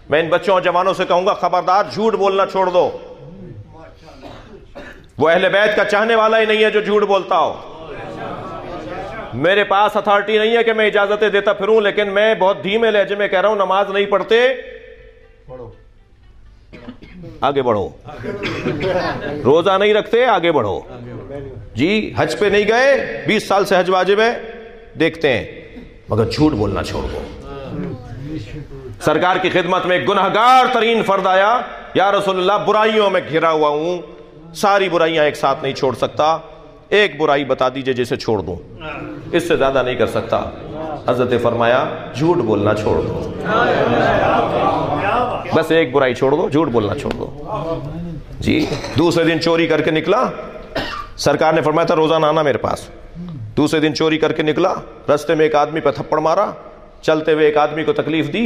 मैं इन बच्चों और जवानों से कहूंगा, खबरदार झूठ बोलना छोड़ दो। वो अहले बैत का चाहने वाला ही नहीं है जो झूठ बोलता हो। मेरे पास अथॉरिटी नहीं है कि मैं इजाजतें देता फिरूं, लेकिन मैं बहुत धीमे लहजे में कह रहा हूं, नमाज नहीं पढ़ते आगे बढ़ो, रोजा नहीं रखते आगे बढ़ो जी, हज पे नहीं गए, 20 साल से हज वाजिब है, देखते हैं, मगर झूठ बोलना छोड़ दो। सरकार की खिदमत में एक गुनहगार तरीन फर्द आया, या रसूलुल्लाह बुराइयों में घिरा हुआ हूं, सारी बुराइयां एक साथ नहीं छोड़ सकता, एक बुराई बता दीजिए जिसे छोड़ दूं, इससे ज्यादा नहीं कर सकता। हजरत फरमाया झूठ बोलना छोड़ दो, बस एक बुराई छोड़ दो, झूठ बोलना छोड़ दो जी। दूसरे दिन चोरी करके निकला, सरकार ने फरमाया था रोजाना आना मेरे पास। दूसरे दिन चोरी करके निकला, रास्ते में एक आदमी पर थप्पड़ मारा, चलते हुए एक आदमी को तकलीफ दी,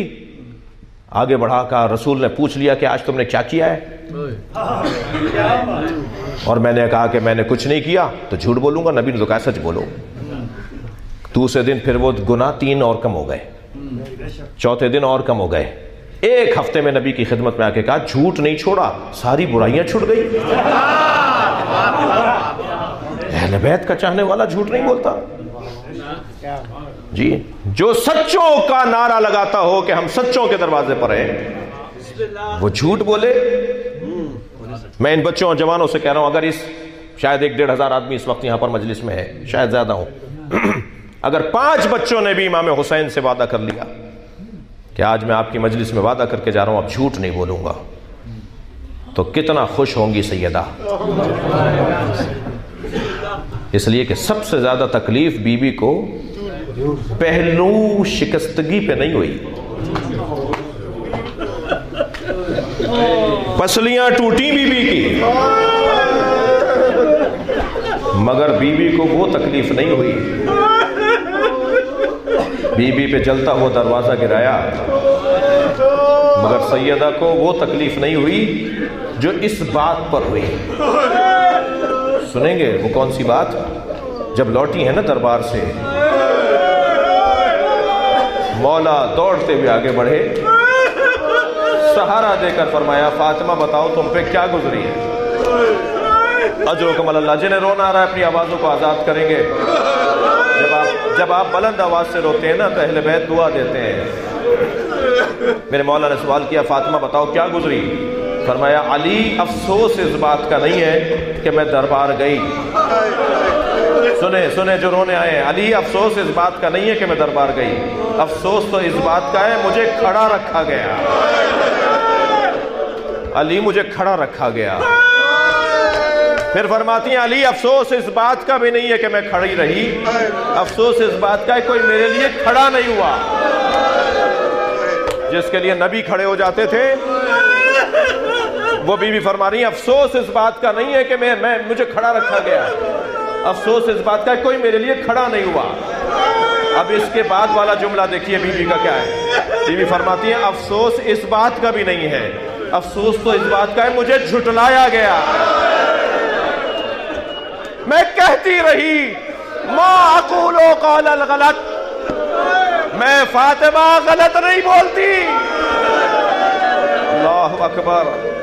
आगे बढ़ा का रसूल ने पूछ लिया कि आज तुमने क्या किया है, और मैंने कहा कि मैंने कुछ नहीं किया, तो झूठ बोलूंगा, नबी ने तो कहा सच बोलो। दूसरे दिन फिर वो गुनाह 3 और कम हो गए, चौथे दिन और कम हो गए, एक हफ्ते में नबी की खिदमत में आके कहा झूठ नहीं छोड़ा, सारी बुराइयां छूट गई। अहले बैत का चाहने वाला झूठ नहीं बोलता जी। जो सच्चों का नारा लगाता हो कि हम सच्चों के दरवाजे पर हैं, वो झूठ बोले। मैं इन बच्चों और जवानों से कह रहा हूं, अगर इस शायद 1-1.5 हजार आदमी इस वक्त यहां पर मजलिस में है, शायद ज्यादा हो, अगर 5 बच्चों ने भी इमाम हुसैन से वादा कर लिया कि आज मैं आपकी मजलिस में वादा करके जा रहा हूं, अब झूठ नहीं बोलूंगा, तो कितना खुश होंगी सैयदा। इसलिए कि सबसे ज्यादा तकलीफ बीबी को पहलू शिकस्तगी पे नहीं हुई, पसलियां टूटी बीबी की, मगर बीबी को वो तकलीफ नहीं हुई। बीबी पे जलता हुआ दरवाजा गिराया, मगर सैयदा को वो तकलीफ नहीं हुई जो इस बात पर हुई। सुनेंगे वो कौन सी बात? जब लौटी है ना दरबार से, मौला दौड़ते हुए आगे बढ़े, सहारा देकर फरमाया फातिमा बताओ तुम पे क्या गुजरी है। अजरुकुम अल्लाह, जिन्हें रोना आ रहा है अपनी आवाजों को आजाद करेंगे। जब आप बुलंद आवाज से रोते हैं ना तो अहले बैत दुआ देते हैं। मेरे मौला ने सवाल किया फातिमा बताओ क्या गुजरी? फरमाया अली अफसोस इस बात का नहीं है कि मैं दरबार गई। सुने सुने जो रोने आए, अली अफसोस इस बात का नहीं है कि मैं दरबार गई, अफसोस तो इस बात का है मुझे खड़ा रखा गया। अली मुझे खड़ा रखा गया। फिर फरमाती हैं अली अफसोस इस बात का भी नहीं है कि मैं खड़ी रही, अफसोस इस बात का है कोई मेरे लिए खड़ा नहीं हुआ। जिसके लिए नबी खड़े हो जाते थे वो बीवी फरमा रही है अफसोस इस बात का नहीं है कि मैं मुझे खड़ा रखा गया, अफसोस इस बात का है कोई मेरे लिए खड़ा नहीं हुआ। अब इसके बाद वाला जुमला देखिए बीवी का क्या है। बीवी फरमाती है अफसोस इस बात का भी नहीं है, अफसोस तो इस बात का है मुझे झुटलाया गया। मैं कहती रही मां अक़ूलु क़ौलल गलत, मैं फातिमा गलत नहीं बोलती। अल्लाहु अकबर।